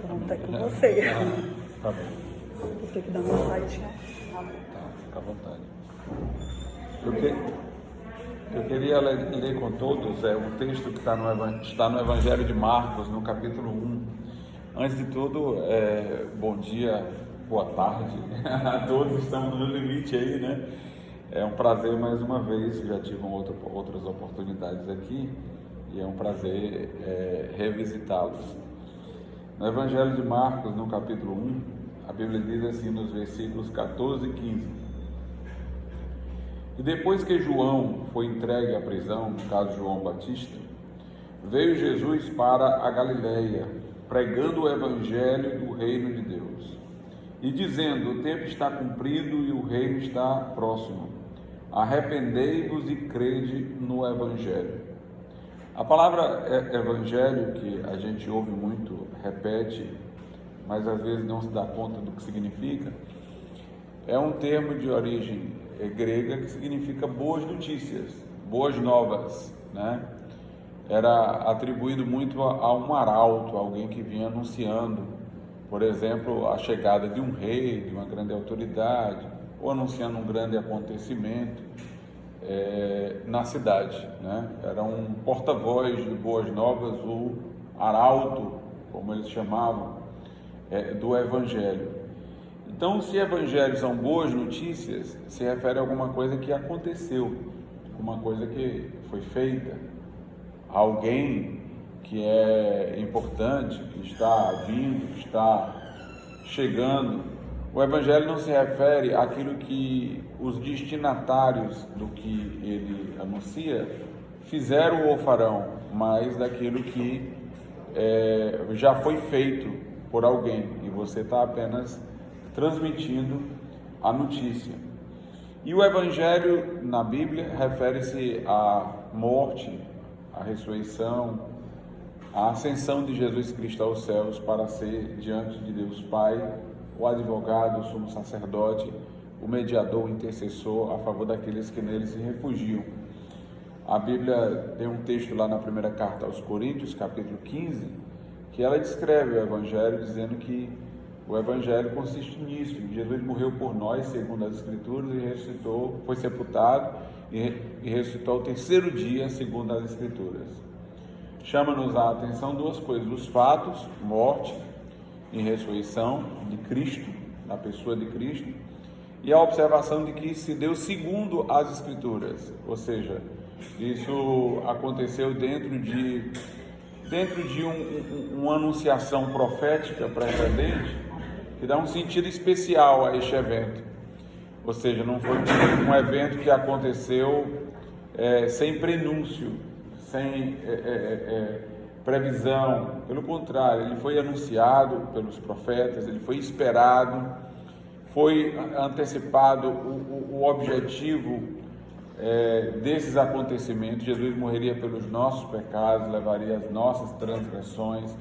Pronto, é com você. Tá bom. Vou ter que dar uma saidinha. Tá, fica à vontade. Eu queria ler com todos um texto que está no Evangelho de Marcos, no capítulo 1. Antes de tudo, bom dia, boa tarde a todos, estamos no limite aí, né? É um prazer mais uma vez, já tive outras oportunidades aqui e é um prazer revisitá-los. No Evangelho de Marcos, no capítulo 1, a Bíblia diz assim nos versículos 14 e 15: E depois que João foi entregue à prisão, no caso João Batista, veio Jesus para a Galileia, pregando o Evangelho do reino de Deus, e dizendo: o tempo está cumprido e o reino está próximo. Arrependei-vos e crede no Evangelho. A palavra Evangelho, que a gente ouve muito, repete, mas às vezes não se dá conta do que significa, é um termo de origem grega que significa boas notícias, boas novas, né? Era atribuído muito a um arauto, alguém que vinha anunciando, por exemplo, a chegada de um rei, de uma grande autoridade, ou anunciando um grande acontecimento na cidade, né? Era um porta-voz de boas novas, o arauto, como eles chamavam, do Evangelho. Então, se evangelhos são boas notícias, se refere a alguma coisa que aconteceu, alguma coisa que foi feita, alguém que é importante, que está vindo, que está chegando. O Evangelho não se refere àquilo que os destinatários do que ele anuncia fizeram ou farão, mas daquilo que já foi feito por alguém e você está apenas transmitindo a notícia. E o Evangelho na Bíblia refere-se à morte, à ressurreição, à ascensão de Jesus Cristo aos céus para ser diante de Deus Pai o advogado, o sumo sacerdote, o mediador, o intercessor a favor daqueles que nele se refugiam. A Bíblia tem um texto lá na primeira carta aos Coríntios, capítulo 15, que ela descreve o Evangelho dizendo que o Evangelho consiste nisso: Jesus morreu por nós, segundo as Escrituras, e ressuscitou, foi sepultado e ressuscitou ao terceiro dia, segundo as Escrituras. Chama-nos a atenção duas coisas: os fatos, morte e ressurreição de Cristo, da pessoa de Cristo, e a observação de que se deu segundo as Escrituras, ou seja, isso aconteceu dentro de uma anunciação profética precedente, que dá um sentido especial a este evento. Ou seja, não foi um evento que aconteceu sem prenúncio, sem previsão. Pelo contrário, ele foi anunciado pelos profetas, ele foi esperado, foi antecipado o objetivo desses acontecimentos. Jesus morreria pelos nossos pecados, levaria as nossas transgressões,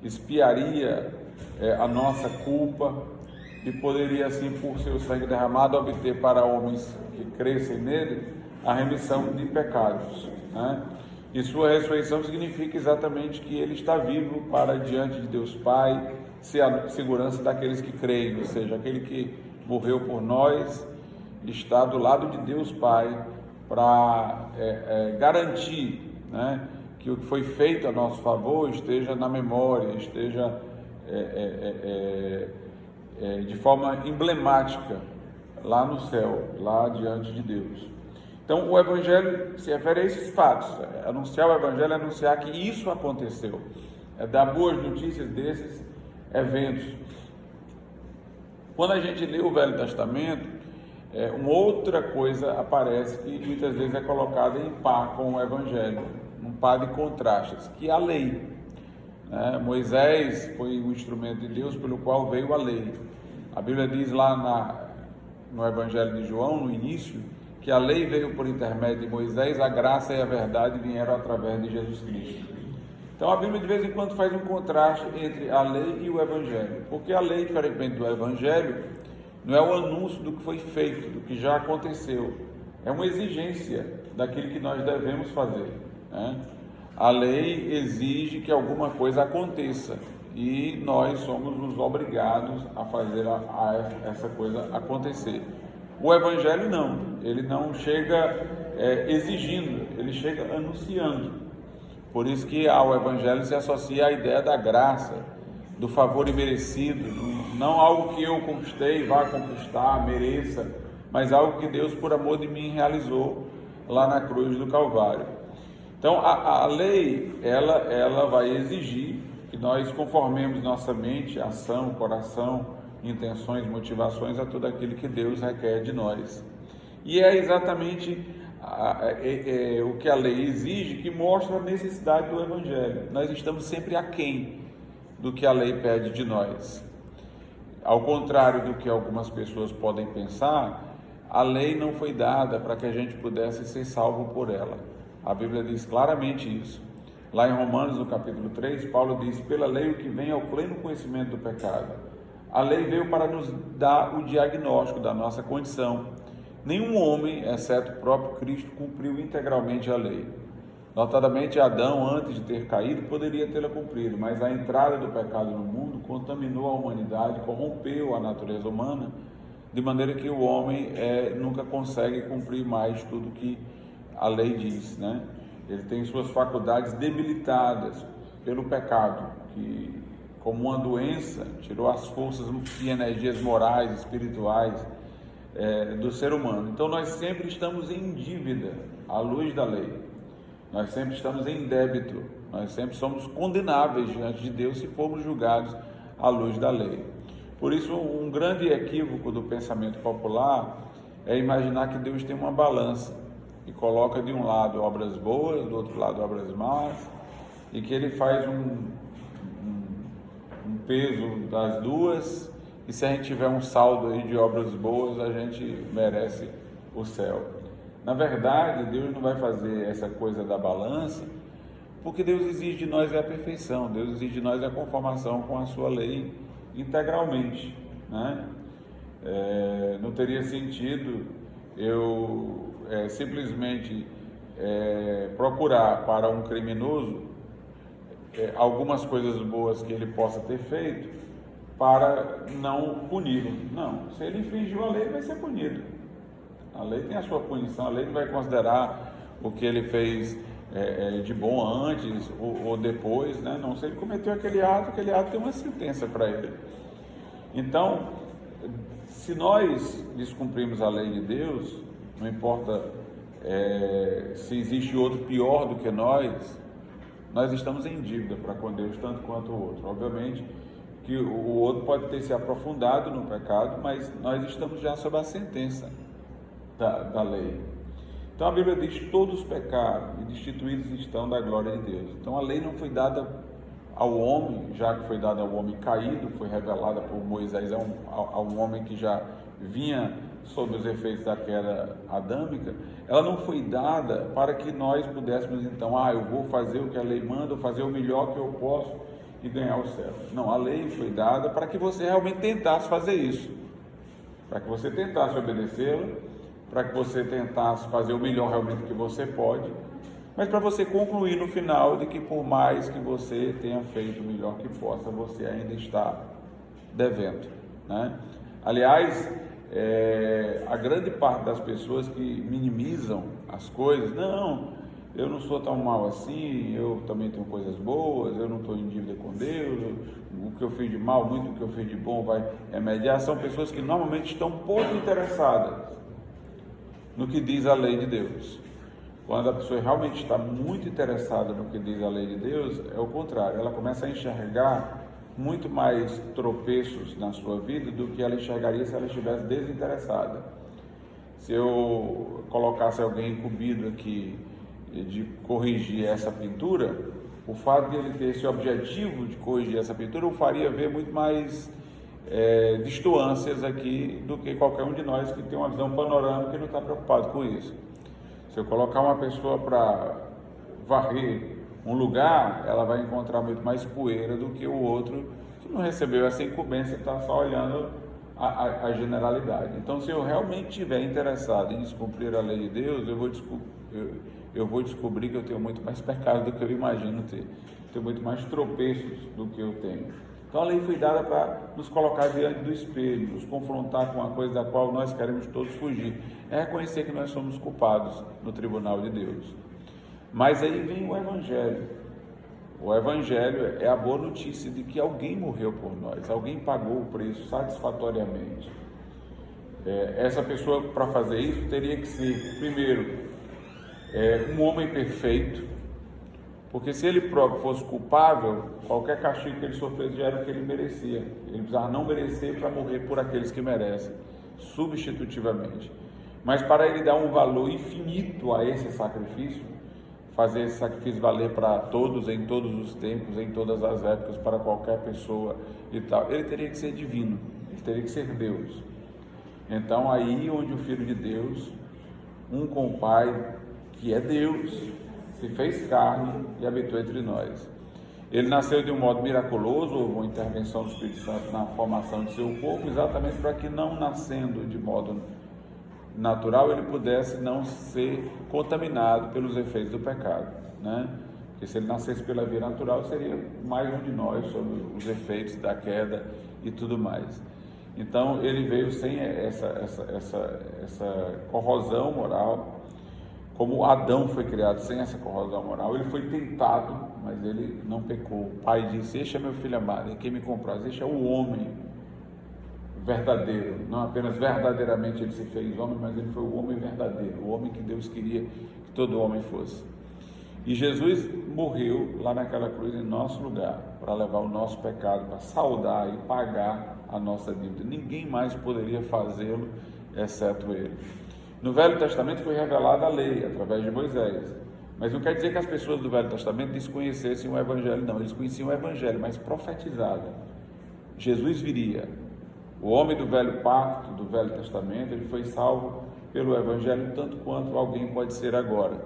expiaria a nossa culpa e poderia assim, por seu sangue derramado, obter para homens que crescem nele a remissão de pecados, né? E sua ressurreição significa exatamente que ele está vivo para diante de Deus Pai, ser a segurança daqueles que creem, ou seja, aquele que morreu por nós está do lado de Deus Pai para garantir, né, que o que foi feito a nosso favor esteja na memória, esteja de forma emblemática lá no céu, lá diante de Deus. Então, o Evangelho se refere a esses fatos. Anunciar o Evangelho é anunciar que isso aconteceu, é dar boas notícias desses eventos. Quando a gente lê o Velho Testamento, uma outra coisa aparece que muitas vezes é colocada em par com o Evangelho, um par de contrastes, que é a lei. Moisés foi o instrumento de Deus pelo qual veio a lei. A Bíblia diz lá no Evangelho de João, no início, que a lei veio por intermédio de Moisés, a graça e a verdade vieram através de Jesus Cristo. Então a Bíblia de vez em quando faz um contraste entre a lei e o Evangelho, porque a lei, diferentemente do Evangelho, não é o anúncio do que foi feito, do que já aconteceu, é uma exigência daquilo que nós devemos fazer, né? A lei exige que alguma coisa aconteça, e nós somos os obrigados a fazer essa coisa acontecer. O Evangelho não, ele não chega exigindo, ele chega anunciando. Por isso que ao Evangelho se associa a ideia da graça, do favor imerecido, não algo que eu conquistei, vá conquistar, mereça, mas algo que Deus, por amor de mim, realizou lá na cruz do Calvário. Então, a lei, ela vai exigir que nós conformemos nossa mente, ação, coração, intenções, motivações a tudo aquilo que Deus requer de nós. E é exatamente o que a lei exige que mostra a necessidade do Evangelho. Nós estamos sempre aquém do que a lei pede de nós. Ao contrário do que algumas pessoas podem pensar, a lei não foi dada para que a gente pudesse ser salvo por ela. A Bíblia diz claramente isso. Lá em Romanos, no capítulo 3, Paulo diz: pela lei o que vem é o pleno conhecimento do pecado. A lei veio para nos dar o diagnóstico da nossa condição. Nenhum homem, exceto o próprio Cristo, cumpriu integralmente a lei. Notadamente, Adão, antes de ter caído, poderia tê-la cumprido, mas a entrada do pecado no mundo contaminou a humanidade, corrompeu a natureza humana, de maneira que o homem nunca consegue cumprir mais tudo que a lei diz, né? Ele tem suas faculdades debilitadas pelo pecado, que, como uma doença, tirou as forças e energias morais, espirituais do ser humano. Então nós sempre estamos em dívida à luz da lei, nós sempre estamos em débito, nós sempre somos condenáveis diante de Deus se formos julgados à luz da lei. Por isso, um grande equívoco do pensamento popular é imaginar que Deus tem uma balança e coloca de um lado obras boas, do outro lado obras más, e que ele faz um peso das duas, e se a gente tiver um saldo aí de obras boas, a gente merece o céu. Na verdade, Deus não vai fazer essa coisa da balança, porque Deus exige de nós a perfeição, Deus exige de nós a conformação com a sua lei integralmente, né? Não teria sentido eu simplesmente procurar para um criminoso algumas coisas boas que ele possa ter feito para não puni-lo. Não, se ele infringiu a lei, ele vai ser punido. A lei tem a sua punição, a lei não vai considerar o que ele fez de bom antes ou depois, né? Não, se ele cometeu aquele ato tem uma sentença para ele. Então, se nós descumprimos a lei de Deus, não importa se existe outro pior do que nós estamos em dívida para com Deus, tanto quanto o outro. Obviamente que o outro pode ter se aprofundado no pecado, mas nós estamos já sob a sentença da lei. Então a Bíblia diz: todos pecaram e destituídos estão da glória de Deus. Então a lei não foi dada ao homem, já que foi dada ao homem caído, foi revelada por Moisés a um homem que já vinha sob os efeitos da queda adâmica. Ela não foi dada para que nós pudéssemos então, eu vou fazer o que a lei manda, fazer o melhor que eu posso e ganhar o céu. Não, a lei foi dada para que você realmente tentasse fazer isso, para que você tentasse obedecê-la, para que você tentasse fazer o melhor realmente que você pode, mas para você concluir no final de que por mais que você tenha feito o melhor que possa, você ainda está devendo, né? Aliás, a grande parte das pessoas que minimizam as coisas, não, eu não sou tão mal assim, eu também tenho coisas boas, eu não estou em dívida com Deus, o que eu fiz de mal, muito o que eu fiz de bom vai remediar, são pessoas que normalmente estão pouco interessadas no que diz a lei de Deus. Quando a pessoa realmente está muito interessada no que diz a lei de Deus, é o contrário, ela começa a enxergar muito mais tropeços na sua vida do que ela enxergaria se ela estivesse desinteressada. Se eu colocasse alguém incumbido aqui de corrigir essa pintura, o fato de ele ter esse objetivo de corrigir essa pintura o faria ver muito mais distâncias aqui do que qualquer um de nós que tem uma visão panorâmica e não está preocupado com isso. Se eu colocar uma pessoa para varrer um lugar, ela vai encontrar muito mais poeira do que o outro que não recebeu essa incumbência e está só olhando a generalidade. Então, se eu realmente estiver interessado em descumprir a lei de Deus, eu vou descobrir que eu tenho muito mais pecado do que eu imagino ter. Tenho muito mais tropeços do que eu tenho. Então a lei foi dada para nos colocar diante do espelho, nos confrontar com uma coisa da qual nós queremos todos fugir. É reconhecer que nós somos culpados no tribunal de Deus. Mas aí vem o Evangelho. O Evangelho é a boa notícia de que alguém morreu por nós, alguém pagou o preço satisfatoriamente. Essa pessoa, para fazer isso, teria que ser, primeiro, um homem perfeito, porque se ele próprio fosse culpável, qualquer castigo que ele sofresse já era o que ele merecia. Ele precisava não merecer para morrer por aqueles que merecem, substitutivamente. Mas para ele dar um valor infinito a esse sacrifício, fazer esse sacrifício valer para todos, em todos os tempos, em todas as épocas, para qualquer pessoa e tal, ele teria que ser divino, ele teria que ser Deus. Então aí onde o Filho de Deus, um com o Pai, que é Deus, se fez carne e habitou entre nós. Ele nasceu de um modo miraculoso, houve uma intervenção do Espírito Santo na formação de seu corpo, exatamente para que, não nascendo de modo natural, ele pudesse não ser contaminado pelos efeitos do pecado, né? Porque se ele nascesse pela via natural, seria mais um de nós, sob os efeitos da queda e tudo mais. Então ele veio sem essa corrosão moral. Como Adão foi criado sem essa corrosão moral, ele foi tentado, mas ele não pecou. O pai disse: este é meu filho amado, e quem me compraz, este é o homem verdadeiro. Não apenas verdadeiramente ele se fez homem, mas ele foi o homem verdadeiro, o homem que Deus queria que todo homem fosse. E Jesus morreu lá naquela cruz em nosso lugar, para levar o nosso pecado, para saldar e pagar a nossa dívida. Ninguém mais poderia fazê-lo, exceto ele. No Velho Testamento foi revelada a lei, através de Moisés. Mas não quer dizer que as pessoas do Velho Testamento desconhecessem o Evangelho, não. Eles conheciam o Evangelho, mas profetizado. Jesus viria. O homem do Velho Pacto, do Velho Testamento, ele foi salvo pelo Evangelho, tanto quanto alguém pode ser agora.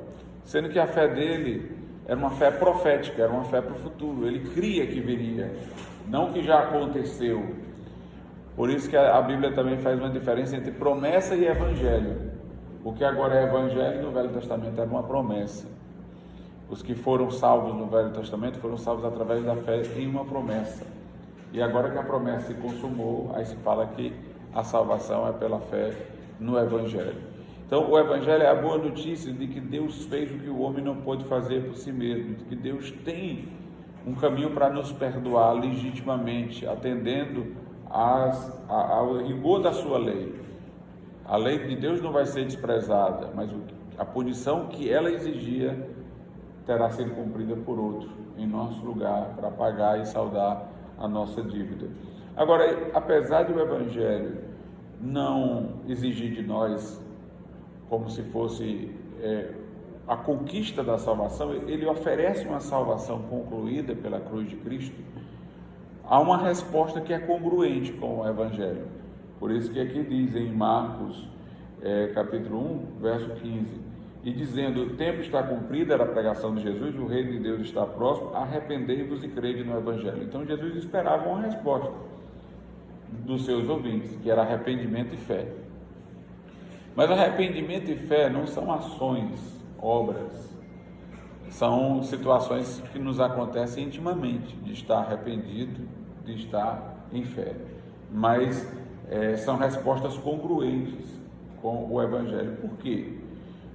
Sendo que a fé dele era uma fé profética, era uma fé para o futuro. Ele cria que viria, não que já aconteceu. Por isso que a Bíblia também faz uma diferença entre promessa e Evangelho. O que agora é Evangelho, no Velho Testamento era uma promessa. Os que foram salvos no Velho Testamento foram salvos através da fé em uma promessa. E agora que a promessa se consumou, aí se fala que a salvação é pela fé no Evangelho. Então o Evangelho é a boa notícia de que Deus fez o que o homem não pôde fazer por si mesmo, de que Deus tem um caminho para nos perdoar legitimamente, atendendo ao rigor da sua lei. A lei de Deus não vai ser desprezada, mas a punição que ela exigia terá sido cumprida por outro, em nosso lugar, para pagar e saldar a nossa dívida. Agora, apesar do Evangelho não exigir de nós como se fosse a conquista da salvação, ele oferece uma salvação concluída pela cruz de Cristo. Há uma resposta que é congruente com o Evangelho. Por isso que aqui diz em Marcos, capítulo 1, verso 15, e dizendo: o tempo está cumprido, era a pregação de Jesus, o reino de Deus está próximo, arrependei-vos e crede no Evangelho. Então Jesus esperava uma resposta dos seus ouvintes, que era arrependimento e fé. Mas arrependimento e fé não são ações, obras, são situações que nos acontecem intimamente, de estar arrependido, de estar em fé. Mas são respostas congruentes com o Evangelho. Por quê?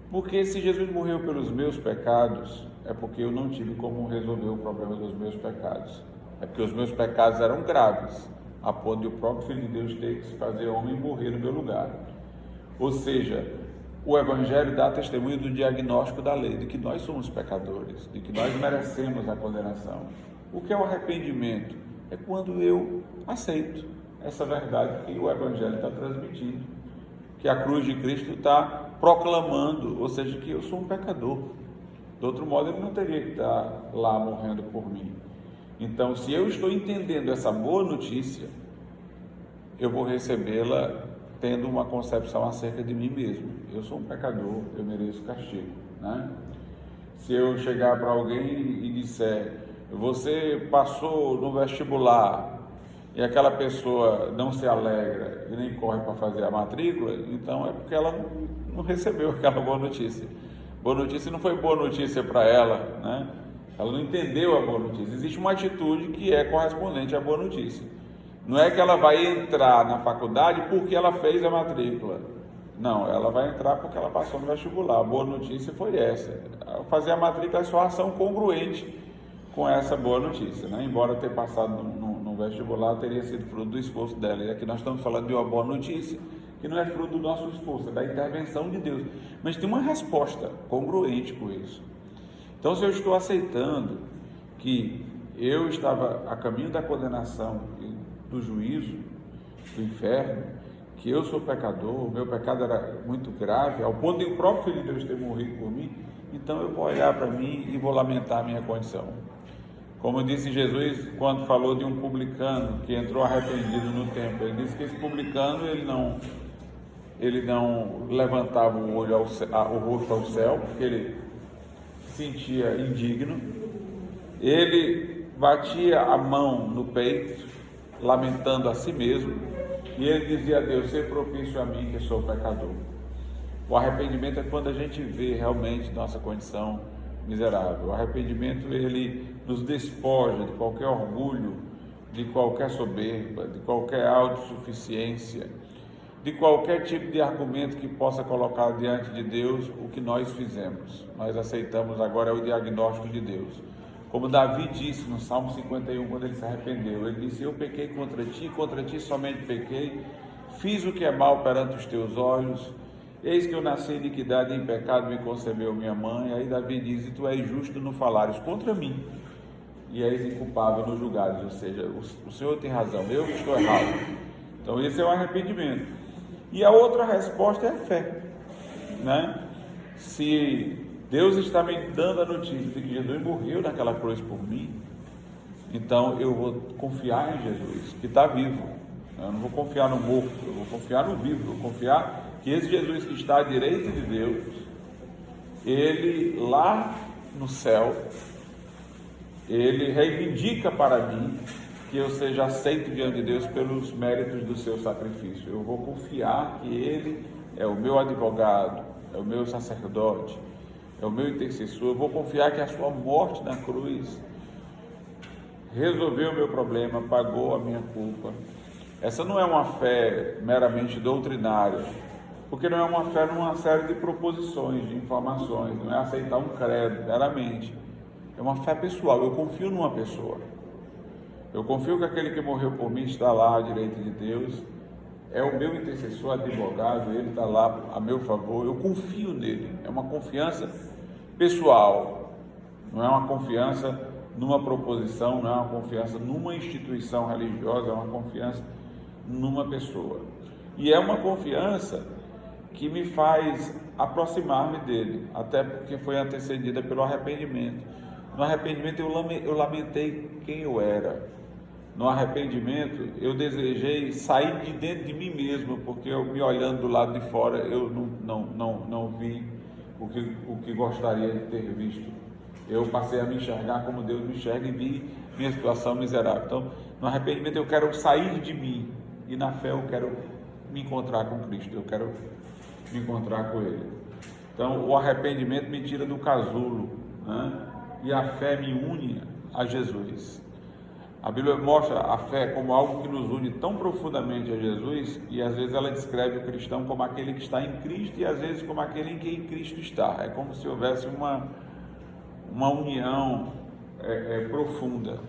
Porque se Jesus morreu pelos meus pecados, é porque eu não tive como resolver o problema dos meus pecados. É porque os meus pecados eram graves, a ponto de o próprio Filho de Deus ter que se fazer homem e morrer no meu lugar. Ou seja, o Evangelho dá testemunho do diagnóstico da lei, de que nós somos pecadores, de que nós merecemos a condenação. O que é o arrependimento? É quando eu aceito essa verdade que o Evangelho está transmitindo, que a cruz de Cristo está proclamando, ou seja, que eu sou um pecador. De outro modo, ele não teria que estar lá morrendo por mim. Então, se eu estou entendendo essa boa notícia, eu vou recebê-la tendo uma concepção acerca de mim mesmo. Eu sou um pecador, eu mereço castigo, né? Se eu chegar para alguém e disser: você passou no vestibular, e aquela pessoa não se alegra e nem corre para fazer a matrícula, então é porque ela não recebeu aquela boa notícia. Boa notícia não foi boa notícia para ela, né? Ela não entendeu a boa notícia. Existe uma atitude que é correspondente à boa notícia. Não é que ela vai entrar na faculdade porque ela fez a matrícula. Não, ela vai entrar porque ela passou no vestibular. A boa notícia foi essa. Fazer a matrícula é só ação congruente com essa boa notícia, né? Embora ter passado no vestibular teria sido fruto do esforço dela. E aqui nós estamos falando de uma boa notícia que não é fruto do nosso esforço, é da intervenção de Deus. Mas tem uma resposta congruente com isso. Então, se eu estou aceitando que eu estava a caminho da condenação, do juízo, do inferno, que eu sou pecador, o meu pecado era muito grave, ao ponto de o próprio Filho de Deus ter morrido por mim, então eu vou olhar para mim e vou lamentar a minha condição. Como disse Jesus quando falou de um publicano que entrou arrependido no templo, ele disse que esse publicano ele não levantava o rosto ao céu, porque ele se sentia indigno, ele batia a mão no peito, lamentando a si mesmo, e ele dizia a Deus: ser propício a mim que sou pecador. O arrependimento é quando a gente vê realmente nossa condição miserável. O arrependimento, ele nos despoja de qualquer orgulho, de qualquer soberba, de qualquer autossuficiência, de qualquer tipo de argumento que possa colocar diante de Deus o que nós fizemos. Nós aceitamos agora o diagnóstico de Deus. Como Davi disse no Salmo 51, quando ele se arrependeu, ele disse: eu pequei contra ti somente pequei, fiz o que é mal perante os teus olhos, eis que eu nasci em iniquidade e em pecado me concebeu minha mãe. Aí Davi diz: e tu és justo no falares contra mim, e és inculpável no julgares, ou seja, o Senhor tem razão, eu que estou errado. Então esse é o arrependimento. E a outra resposta é a fé, né? Se Deus está me dando a notícia de que Jesus morreu naquela cruz por mim, então eu vou confiar em Jesus, que está vivo. Eu não vou confiar no morto, eu vou confiar no vivo, eu vou confiar que esse Jesus que está à direita de Deus, ele lá no céu, ele reivindica para mim que eu seja aceito diante de Deus pelos méritos do seu sacrifício. Eu vou confiar que ele é o meu advogado, é o meu sacerdote, é o meu intercessor. Eu vou confiar que a sua morte na cruz resolveu o meu problema, pagou a minha culpa. Essa não é uma fé meramente doutrinária, porque não é uma fé numa série de proposições, de informações, não é aceitar um credo meramente. É uma fé pessoal, eu confio numa pessoa. Eu confio que aquele que morreu por mim está lá à direita de Deus, é o meu intercessor, advogado, ele está lá a meu favor, eu confio nele. É uma confiança pessoal, não é uma confiança numa proposição, não é uma confiança numa instituição religiosa, é uma confiança numa pessoa. E é uma confiança que me faz aproximar-me dele, até porque foi antecedida pelo arrependimento. No arrependimento eu lamentei quem eu era. No arrependimento eu desejei sair de dentro de mim mesmo, porque eu me olhando do lado de fora eu não vi o que gostaria de ter visto. Eu passei a me enxergar como Deus me enxerga e vi minha situação miserável. Então, no arrependimento eu quero sair de mim, e na fé eu quero me encontrar com Cristo, eu quero me encontrar com Ele. Então, o arrependimento me tira do casulo, né? E a fé me une a Jesus. A Bíblia mostra a fé como algo que nos une tão profundamente a Jesus, e às vezes ela descreve o cristão como aquele que está em Cristo, e às vezes como aquele em quem Cristo está. É como se houvesse uma união profunda.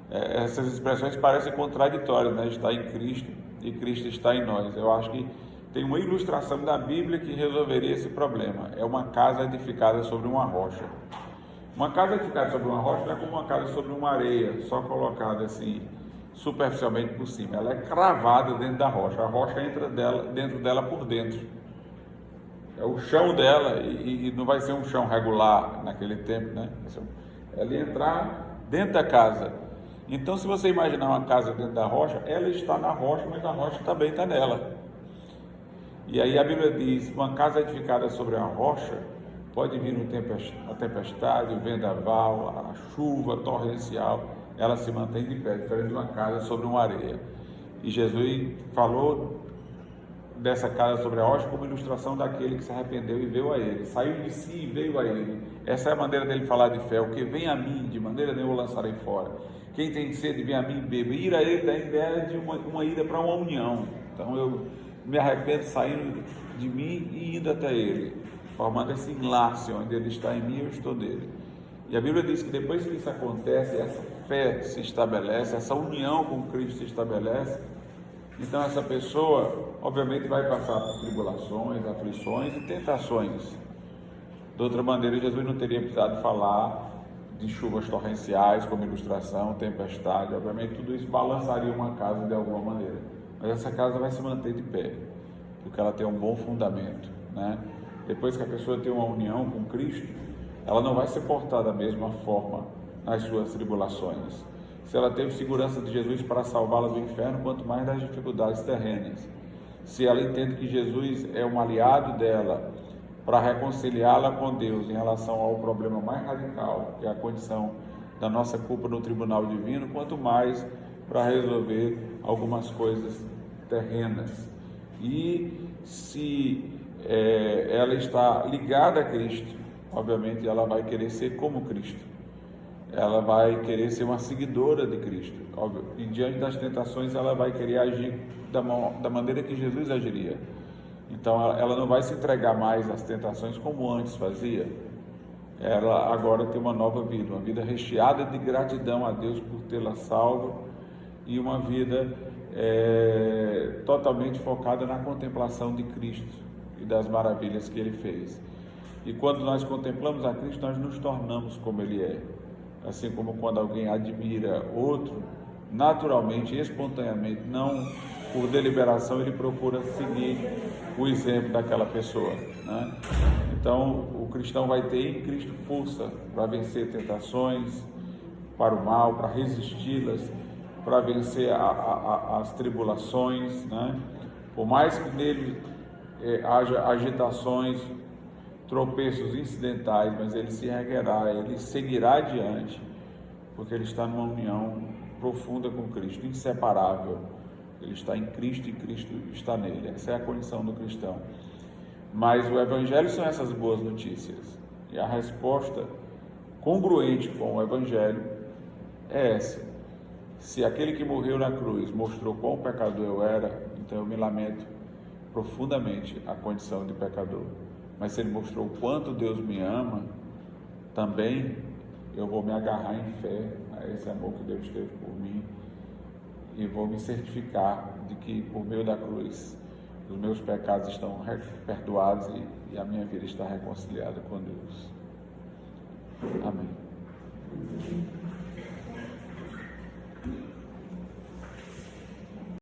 Essas expressões parecem contraditórias, né? Está em Cristo e Cristo está em nós. Eu acho que tem uma ilustração da Bíblia que resolveria esse problema. É uma casa edificada sobre uma rocha. Uma casa edificada sobre uma rocha não é como uma casa sobre uma areia, só colocada assim, superficialmente por cima. Ela é cravada dentro da rocha. A rocha entra dentro dela por dentro. É o chão dela, e não vai ser um chão regular naquele tempo, né? Ela entrar dentro da casa. Então, se você imaginar uma casa dentro da rocha, ela está na rocha, mas a rocha também está nela. E aí a Bíblia diz: uma casa edificada sobre a rocha, pode vir a tempestade, o vendaval, a chuva torrencial, ela se mantém de pé, diferente de uma casa sobre uma areia. E Jesus falou dessa casa sobre a rocha como ilustração daquele que se arrependeu e veio a Ele, saiu de si e veio a Ele. Essa é a maneira dele falar de fé. O que vem a mim, de maneira nenhuma eu lançarei fora. Quem tem sede, vem a mim e beba. Ir a ele da ideia de uma ida para uma união. Então eu me arrependo saindo de mim e indo até ele, formando esse enlace onde ele está em mim e eu estou nele. E a Bíblia diz que depois que isso acontece, essa fé se estabelece, essa união com Cristo se estabelece. Então essa pessoa, obviamente, vai passar por tribulações, aflições e tentações. De outra maneira, Jesus não teria precisado falar de chuvas torrenciais como ilustração, tempestade. Obviamente, tudo isso balançaria uma casa de alguma maneira. Mas essa casa vai se manter de pé, porque ela tem um bom fundamento, né? Depois que a pessoa tem uma união com Cristo, ela não vai se portar da mesma forma nas suas tribulações. Se ela teve segurança de Jesus para salvá-la do inferno, quanto mais das dificuldades terrenas. Se ela entende que Jesus é um aliado dela para reconciliá-la com Deus em relação ao problema mais radical, que é a condição da nossa culpa no tribunal divino, quanto mais para resolver algumas coisas terrenas. E se ela está ligada a Cristo, obviamente ela vai querer ser como Cristo. Ela vai querer ser uma seguidora de Cristo. Óbvio. E diante das tentações ela vai querer agir da maneira que Jesus agiria. Então ela não vai se entregar mais às tentações como antes fazia. Ela agora tem uma nova vida, uma vida recheada de gratidão a Deus por tê-la salvo e uma vida totalmente focada na contemplação de Cristo e das maravilhas que Ele fez. E quando nós contemplamos a Cristo, nós nos tornamos como Ele é. Assim como quando alguém admira outro, naturalmente, espontaneamente, não por deliberação, ele procura seguir o exemplo daquela pessoa, né? Então, o cristão vai ter em Cristo força para vencer tentações, para o mal, para resisti-las, para vencer as tribulações, né? Por mais que nele haja agitações, tropeços incidentais, mas ele se erguerá, ele seguirá adiante, porque ele está numa união profunda com Cristo, inseparável. Ele está em Cristo e Cristo está nele. Essa é a condição do cristão. Mas o Evangelho são essas boas notícias. E a resposta congruente com o Evangelho é essa. Se aquele que morreu na cruz mostrou quão pecador eu era, então eu me lamento profundamente a condição de pecador. Mas se ele mostrou o quanto Deus me ama, também eu vou me agarrar em fé a esse amor que Deus teve por mim e vou me certificar de que por meio da cruz os meus pecados estão perdoados e a minha vida está reconciliada com Deus. Amém.